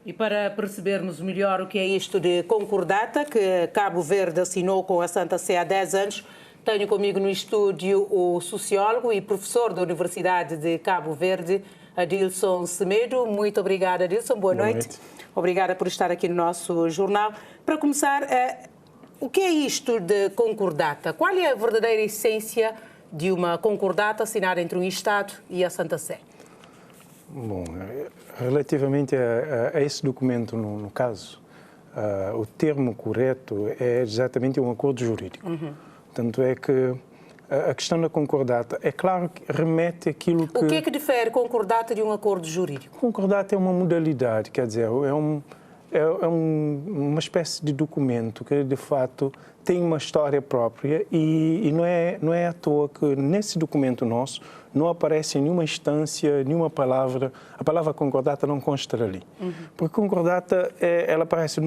E para percebermos melhor o que é isto de concordata, que Cabo Verde assinou com a Santa Sé há 10 anos, tenho comigo no estúdio o sociólogo e professor da Universidade de Cabo Verde, Adilson Semedo. Muito obrigada, Adilson. Boa noite. Obrigada por estar aqui no nosso jornal. Para começar, o que é isto de concordata? Qual é a verdadeira essência de uma concordata assinada entre um Estado e a Santa Sé? Bom, relativamente a esse documento, no caso, o termo correto é exatamente um acordo jurídico. Tanto é que a questão da concordata, é claro que remete àquilo que... O que é que difere concordata de um acordo jurídico? Concordata é uma modalidade, quer dizer, uma espécie de documento que, de fato, tem uma história própria e não é à toa que nesse documento nosso não aparece em nenhuma instância, nenhuma palavra, a palavra concordata não consta ali. Porque concordata, ela aparece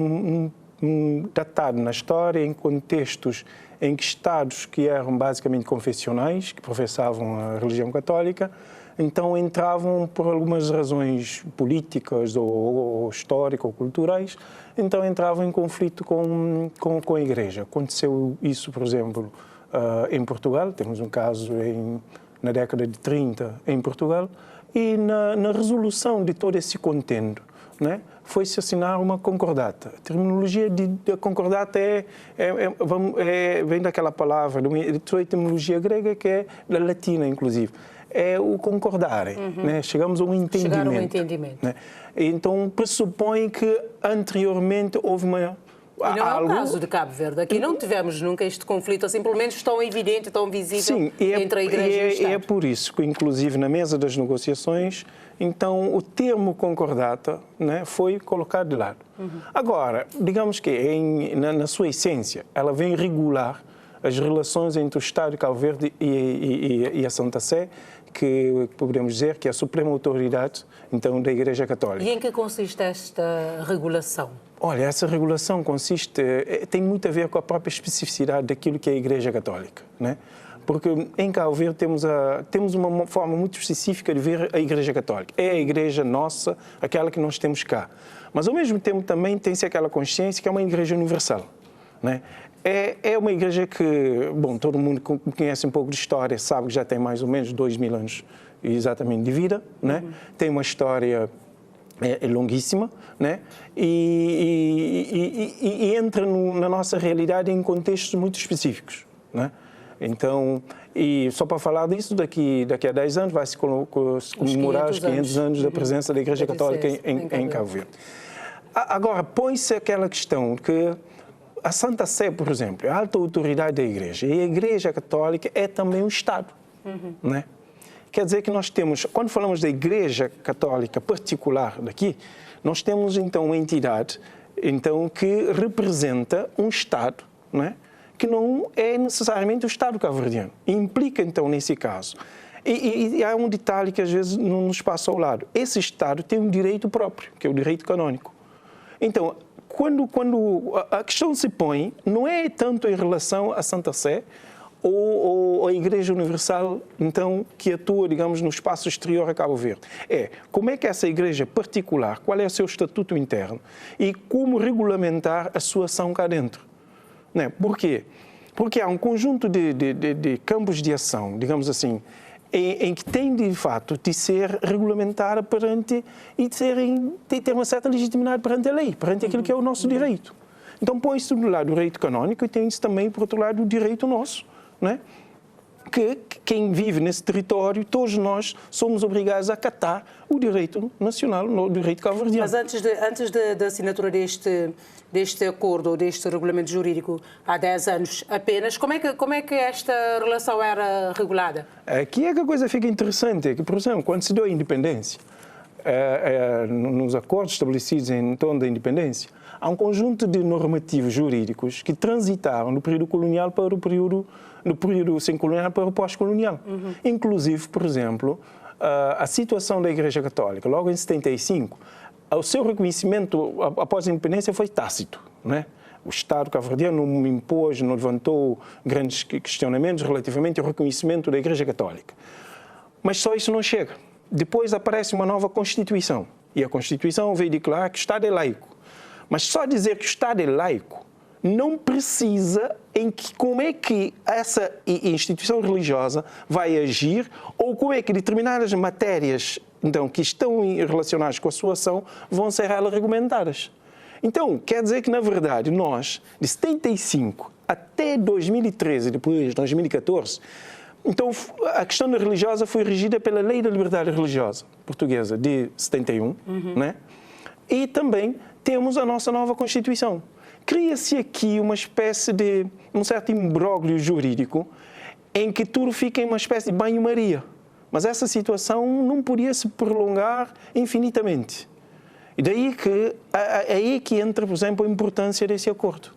datado na história, em contextos em que Estados que eram basicamente confessionais, que professavam a religião católica, então entravam por algumas razões políticas ou histórico ou culturais, então entravam em conflito com a Igreja. Aconteceu isso, por exemplo, em Portugal, temos um caso na década de 30 em Portugal, e na resolução de todo esse contendo, né, foi-se assinar uma concordata. A terminologia da concordata vem daquela palavra, de sua etimologia grega, que é da latina, inclusive. É o concordarem, né? Chegamos a um entendimento. Chegar a um entendimento. Né? Então, pressupõe que anteriormente houve uma... E não é o caso de Cabo Verde. Aqui não tivemos nunca este conflito, assim, pelo menos tão evidente, tão visível entre a Igreja e o Estado. É por isso que, inclusive, na mesa das negociações, então, o termo concordata, né, foi colocado de lado. Agora, digamos que, na sua essência, ela vem regular as relações entre o Estado de Cabo Verde e a Santa Sé, que podemos dizer que é a suprema autoridade, então, da Igreja Católica. E em que consiste esta regulação? Olha, essa regulação tem muito a ver com a própria especificidade daquilo que é a Igreja Católica, né? Porque em Cabo Verde temos uma forma muito específica de ver a Igreja Católica. É a Igreja nossa, aquela que nós temos cá. Mas, ao mesmo tempo, também tem-se aquela consciência que é uma Igreja universal, né? É uma igreja que, bom, todo mundo que conhece um pouco de história sabe que já tem mais ou menos 2000 anos exatamente de vida, né? Tem uma história longuíssima, né? E entra na nossa realidade em contextos muito específicos, né? Então, e só para falar disso, daqui a 10 anos vai-se comemorar os 500 anos da presença da Igreja Católica em Cabo Verde. Agora, põe-se aquela questão que a Santa Sé, por exemplo, é a alta autoridade da Igreja, e a Igreja Católica é também um Estado, né? Quer dizer que nós temos, quando falamos da Igreja Católica particular daqui, nós temos então uma entidade então, que representa um Estado, né, que não é necessariamente o Estado cabo-verdiano. Implica então, nesse caso. E há um detalhe que às vezes não nos passa ao lado. Esse Estado tem um direito próprio, que é o direito canônico. Então, quando a questão se põe, não é tanto em relação à Santa Sé ou à Igreja Universal, então, que atua, digamos, no espaço exterior a Cabo Verde. Como é que essa igreja particular, qual é o seu estatuto interno e como regulamentar a sua ação cá dentro. Né? Por quê? Porque há um conjunto de campos de ação, digamos assim, em que tem, de fato, de ser regulamentada perante e de ter uma certa legitimidade perante a lei, perante aquilo que é o nosso direito. Então, põe-se do lado o direito canónico e tem-se também, por outro lado, o direito nosso, né? Que quem vive nesse território, todos nós somos obrigados a acatar o direito nacional, o direito cabo-verdiano. Mas antes da assinatura deste acordo ou deste regulamento jurídico há 10 anos apenas, como é que esta relação era regulada? Aqui é que a coisa fica interessante, é que, por exemplo, quando se deu a independência, nos acordos estabelecidos em torno da independência, há um conjunto de normativos jurídicos que transitaram do período colonial para o período sem colonial para o pós-colonial. Inclusive, por exemplo, a situação da Igreja Católica, logo em 75, o seu reconhecimento após a independência foi tácito, né? O Estado cabo-verdiano não impôs, não levantou grandes questionamentos relativamente ao reconhecimento da Igreja Católica. Mas só isso não chega. Depois aparece uma nova Constituição, E a Constituição veio declarar que o Estado é laico. Mas só dizer que o Estado é laico não precisa em que, como é que essa instituição religiosa vai agir ou como é que determinadas matérias então, que estão relacionadas com a sua ação vão ser elas regulamentadas. Então, quer dizer que, na verdade, nós, de 75 até 2013, depois 2014, então a questão religiosa foi regida pela Lei da Liberdade Religiosa portuguesa de 71, né? E também temos a nossa nova Constituição. Cria-se aqui uma espécie de um certo imbróglio jurídico em que tudo fica em uma espécie de banho-maria. Mas essa situação não podia se prolongar infinitamente. E daí que, aí que entra, por exemplo, a importância desse acordo.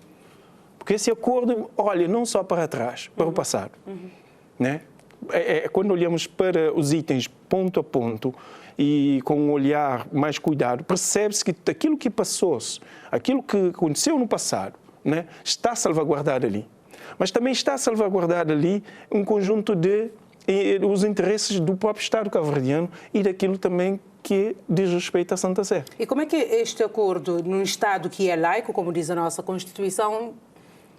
Porque esse acordo olha não só para trás, para o passado. Né? Quando olhamos para os itens ponto a ponto e com um olhar mais cuidado, percebe-se que aquilo que passou-se, aquilo que aconteceu no passado, né, está salvaguardado ali. Mas também está salvaguardado ali um conjunto de os interesses do próprio Estado cabo-verdiano e daquilo também que diz respeito à Santa Sé. E como é que este acordo, num Estado que é laico, como diz a nossa Constituição,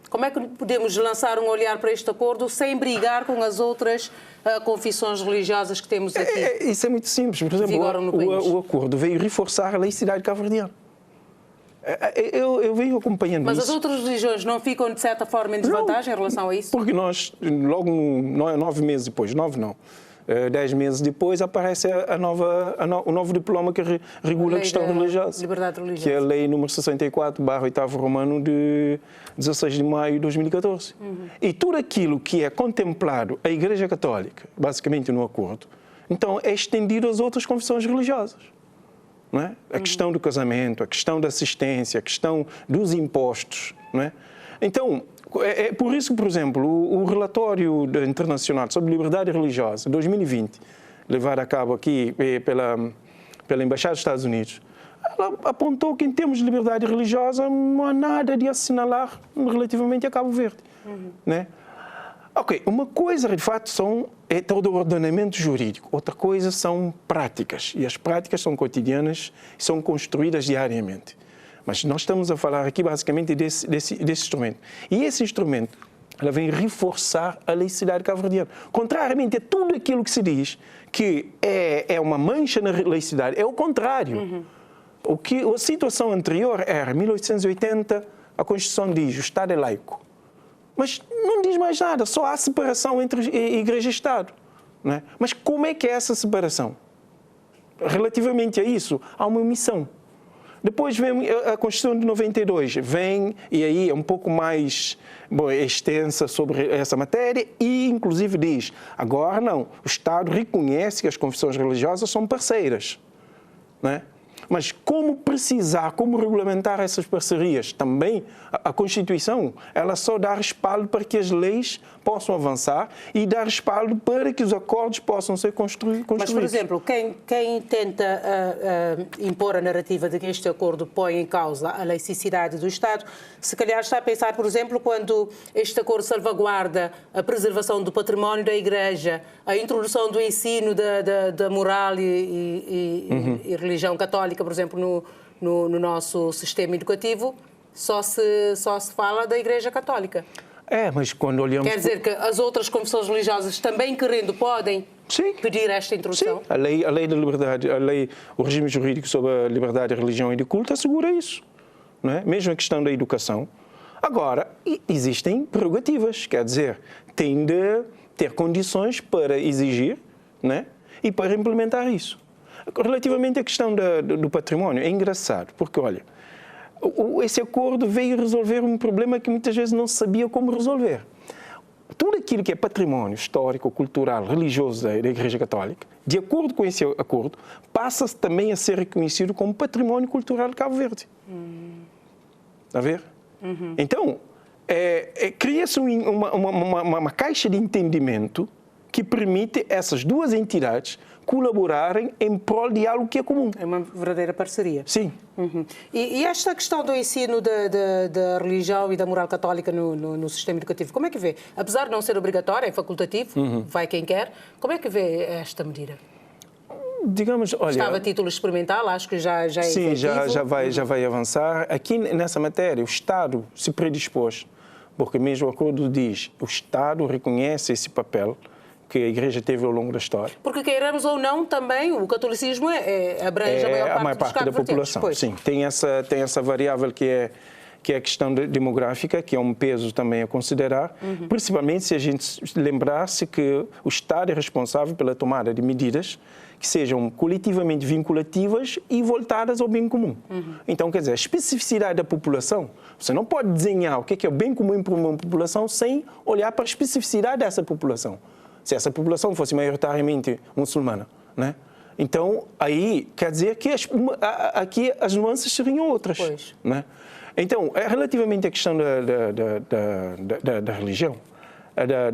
como é que podemos lançar um olhar para este acordo sem brigar com as outras confissões religiosas que temos aqui? Isso é muito simples. Por exemplo, o acordo veio reforçar a laicidade cabo-verdiana. Eu venho acompanhando Mas isso. Mas as outras religiões não ficam, de certa forma, em desvantagem em relação a isso? Porque nós, logo 9 meses depois, 10 meses depois, aparece o novo diploma que regula a questão religiosa. Liberdade religiosa. Que é a Lei número 64/8º Romano de 16 de maio de 2014. E tudo aquilo que é contemplado a Igreja Católica, basicamente no acordo, então é estendido às outras confissões religiosas. Não é? A questão do casamento, a questão da assistência, a questão dos impostos. Não é? Então, é por isso que, por exemplo, o relatório internacional sobre liberdade religiosa, 2020, levado a cabo aqui pela Embaixada dos Estados Unidos, ela apontou que, em termos de liberdade religiosa, não há nada de assinalar relativamente a Cabo Verde. Né? Ok, uma coisa, de fato, é todo o ordenamento jurídico. Outra coisa são práticas. E as práticas são cotidianas e são construídas diariamente. Mas nós estamos a falar aqui, basicamente, desse instrumento. E esse instrumento, ela vem reforçar a laicidade cabo-verdiana. Contrariamente a tudo aquilo que se diz que é uma mancha na laicidade, é o contrário. A situação anterior era, em 1880, a Constituição diz, o Estado é laico. Mas não diz mais nada, só há separação entre Igreja e Estado. Não é? Mas como é que é essa separação? Relativamente a isso, há uma omissão. Depois vem a Constituição de 92, e aí é um pouco mais extensa sobre essa matéria e, inclusive, diz, agora não, o Estado reconhece que as confissões religiosas são parceiras. Não é? Mas como precisar, como regulamentar essas parcerias? Também a Constituição, ela só dá respaldo para que as leis possam avançar e dá respaldo para que os acordos possam ser construídos. Mas, por exemplo, quem tenta impor a narrativa de que este acordo põe em causa a laicidade do Estado, se calhar está a pensar, por exemplo, quando este acordo salvaguarda a preservação do património da Igreja, a introdução do ensino da moral e religião católica, por exemplo, no nosso sistema educativo, só se fala da Igreja Católica. Mas quando olhamos... Quer dizer que as outras confissões religiosas também querendo podem pedir esta introdução? Sim, a lei da liberdade, o regime jurídico sobre a liberdade de religião e de culto assegura isso. Não é? Mesmo a questão da educação. Agora, existem prerrogativas, quer dizer, tem de ter condições para exigir, né, e para implementar isso. Relativamente à questão do património, é engraçado, porque, olha, esse acordo veio resolver um problema que muitas vezes não se sabia como resolver. Tudo aquilo que é património histórico, cultural, religioso da Igreja Católica, de acordo com esse acordo, passa também a ser reconhecido como património cultural de Cabo Verde. Está a ver? Então, cria-se uma caixa de entendimento que permite essas duas entidades colaborarem em prol de algo que é comum. É uma verdadeira parceria. Sim. E esta questão do ensino da religião e da moral católica no sistema educativo, como é que vê? Apesar de não ser obrigatório, é facultativo, vai quem quer, como é que vê esta medida? digamos, olha... Estava a título experimental, acho que já é sim, efetivo. já vai avançar. Aqui, nessa matéria, o Estado se predispôs, porque mesmo o acordo diz, o Estado reconhece esse papel que a Igreja teve ao longo da história. Porque, queiramos ou não, também o catolicismo abrange a maior parte da população. Pois. Sim, tem essa variável que é a questão demográfica, que é um peso também a considerar, principalmente se a gente lembrar-se que o Estado é responsável pela tomada de medidas que sejam coletivamente vinculativas e voltadas ao bem comum. Então, quer dizer, a especificidade da população, você não pode desenhar o que é o bem comum para uma população sem olhar para a especificidade dessa população. Se essa população fosse maioritariamente muçulmana, né? Então, aí quer dizer que aqui as nuances seriam outras. Pois. Né? Então, relativamente à questão da religião,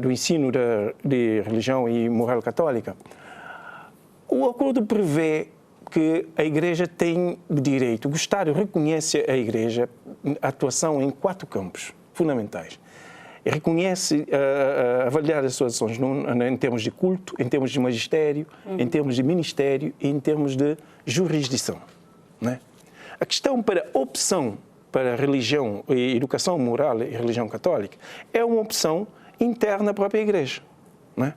do ensino de religião e moral católica, o acordo prevê que a Igreja tem direito, o Estado reconhece a Igreja a atuação em 4 campos fundamentais. Reconhece avaliar as suas ações em termos de culto, em termos de magistério, em termos de ministério e em termos de jurisdição. Né? A questão para opção para religião e educação moral e religião católica é uma opção interna à própria Igreja. Né?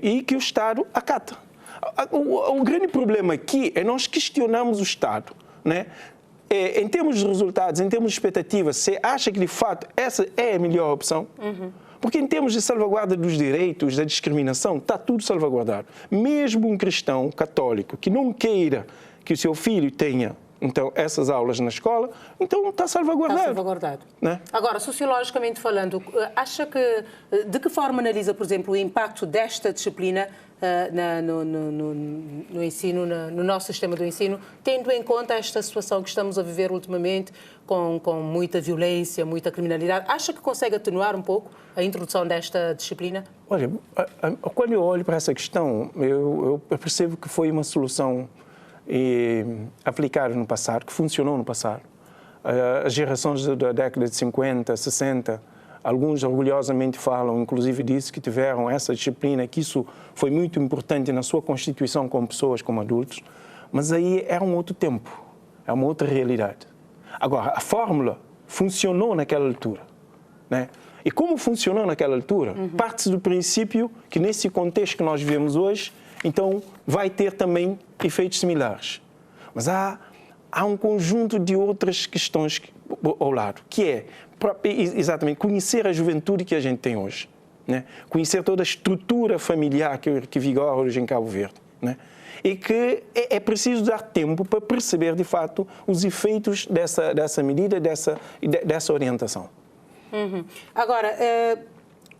E que o Estado acata. O grande problema aqui é nós questionamos o Estado, né? Em termos de resultados, em termos de expectativas, você acha que de fato essa é a melhor opção? Porque em termos de salvaguarda dos direitos, da discriminação, está tudo salvaguardado. Mesmo um cristão católico que não queira que o seu filho tenha então essas aulas na escola, então está salvaguardado. Está salvaguardado. Né? Agora, sociologicamente falando, acha que, de que forma analisa, por exemplo, o impacto desta disciplina no ensino, no nosso sistema do ensino, tendo em conta esta situação que estamos a viver ultimamente, com muita violência, muita criminalidade? Acha que consegue atenuar um pouco a introdução desta disciplina? Olha, quando eu olho para essa questão, eu percebo que foi uma solução aplicada no passado, que funcionou no passado. As gerações da década de 50, 60, alguns orgulhosamente falam, inclusive disso, que tiveram essa disciplina, que isso foi muito importante na sua constituição como pessoas, como adultos, mas aí era um outro tempo, é uma outra realidade. Agora, a fórmula funcionou naquela altura, né? E como funcionou naquela altura, parte-se do princípio que nesse contexto que nós vivemos hoje, então vai ter também efeitos similares. Mas há um conjunto de outras questões ao lado, que é exatamente conhecer a juventude que a gente tem hoje, né? Conhecer toda a estrutura familiar que vigora hoje em Cabo Verde, né? E que é preciso dar tempo para perceber, de fato, os efeitos dessa medida, dessa orientação. Agora,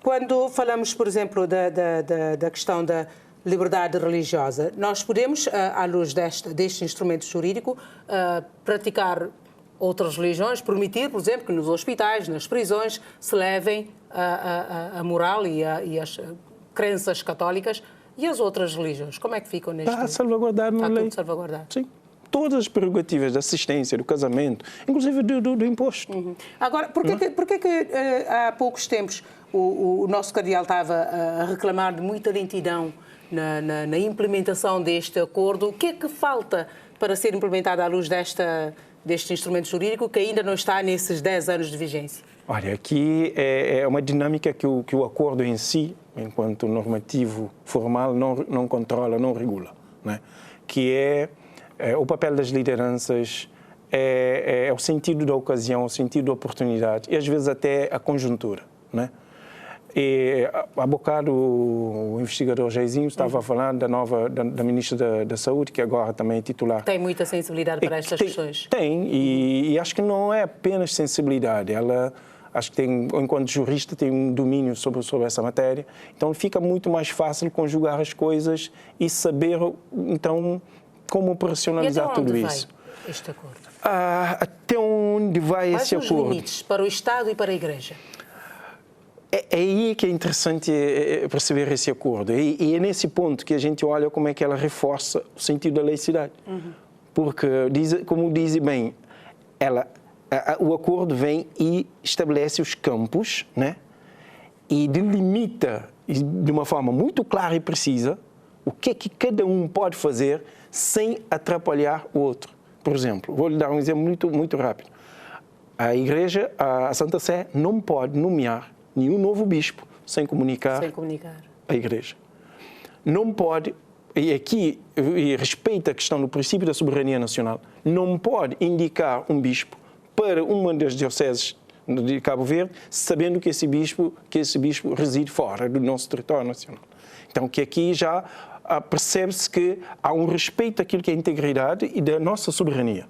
quando falamos, por exemplo, da questão da liberdade religiosa, nós podemos, à luz deste instrumento jurídico, praticar outras religiões, permitir, por exemplo, que nos hospitais, nas prisões, se levem a moral e as crenças católicas e as outras religiões. Como é que ficam neste? Está salvaguardado na lei. Está tudo salvaguardado. Sim. Todas as prerrogativas da assistência, do casamento, inclusive do imposto. Agora, porquê que há poucos tempos o nosso cardeal estava a reclamar de muita lentidão na implementação deste acordo? O que é que falta para ser implementado à luz deste instrumento jurídico que ainda não está nesses 10 anos de vigência? Olha, aqui é uma dinâmica que o acordo em si, enquanto normativo formal, não controla, não regula, né? Que é o papel das lideranças, é o sentido da ocasião, o sentido da oportunidade e às vezes até a conjuntura, né? E há bocado o investigador Jaizinho estava a falar da Ministra da Saúde, que agora também é titular. Tem muita sensibilidade para estas questões? Tem, e acho que não é apenas sensibilidade, ela acho que tem, enquanto jurista, tem um domínio sobre essa matéria, então fica muito mais fácil conjugar as coisas e saber, então, como operacionalizar tudo isso. Vai este acordo? Até onde vai esse acordo? Quais os limites para o Estado e para a Igreja? É aí que é interessante perceber esse acordo. E é nesse ponto que a gente olha como é que ela reforça o sentido da laicidade. Porque, como diz bem, o acordo vem e estabelece os campos, né? E delimita de uma forma muito clara e precisa O que é que cada um pode fazer sem atrapalhar o outro? Por exemplo, vou lhe dar um exemplo muito rápido. A Igreja, a Santa Sé, não pode nomear nenhum novo bispo sem comunicar a Igreja. Não pode, e aqui respeita a questão do princípio da soberania nacional, não pode indicar um bispo para uma das dioceses de Cabo Verde, sabendo que esse bispo reside fora do nosso território nacional. Então, que aqui já percebe-se que há um respeito àquilo que é a integridade e da nossa soberania.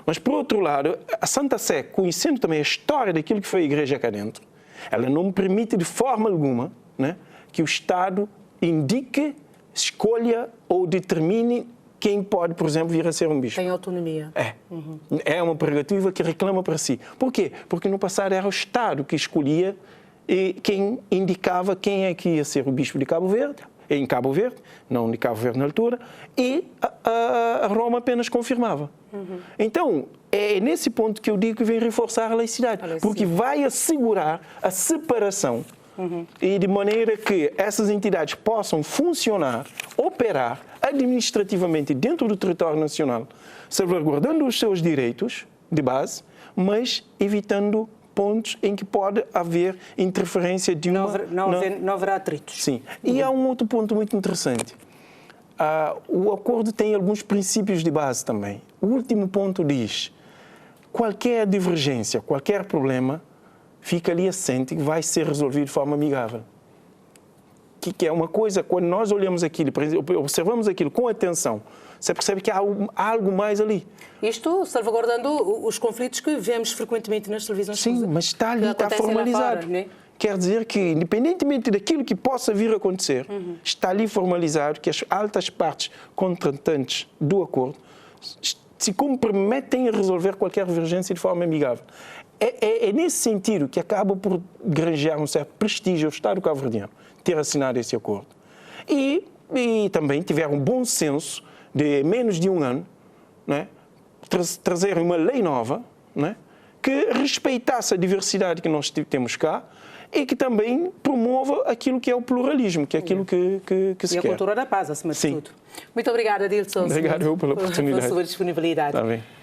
Mas, por outro lado, a Santa Sé, conhecendo também a história daquilo que foi a Igreja cá dentro, ela não permite de forma alguma, né, que o Estado indique, escolha ou determine quem pode, por exemplo, vir a ser um bispo. Tem autonomia. É uma prerrogativa que reclama para si. Por quê? Porque no passado era o Estado que escolhia e quem indicava quem é que ia ser o bispo de Cabo Verde, em Cabo Verde, não de Cabo Verde na altura, e a Roma apenas confirmava. Então, é nesse ponto que eu digo que vem reforçar a laicidade, porque vai assegurar a separação e de maneira que essas entidades possam funcionar, operar administrativamente dentro do território nacional, salvaguardando os seus direitos de base, mas evitando pontos em que pode haver interferência de uma... Não haverá atritos. Sim. E há um outro ponto muito interessante. O acordo tem alguns princípios de base também. O último ponto diz: qualquer divergência, qualquer problema, fica ali assente que vai ser resolvido de forma amigável. Que é uma coisa, quando nós olhamos aquilo, observamos aquilo com atenção, você percebe que há algo mais ali. Isto salvaguardando os conflitos que vemos frequentemente nas televisões. Sim, mas está ali, está formalizado. Fora, né? Quer dizer que, independentemente daquilo que possa vir a acontecer, está ali formalizado que as altas partes contratantes do acordo se comprometem a resolver qualquer divergência de forma amigável. É nesse sentido que acaba por granjear um certo prestígio ao Estado cabo-verdiano ter assinado esse acordo. E também tiveram um bom senso de menos de um ano, né, trazer uma lei nova, né, que respeitasse a diversidade que nós temos cá e que também promova aquilo que é o pluralismo, que é aquilo que se quer. E a cultura da paz, acima de tudo. Muito obrigada, Adilson. Obrigado pela oportunidade. Pela sua disponibilidade. Tá bem.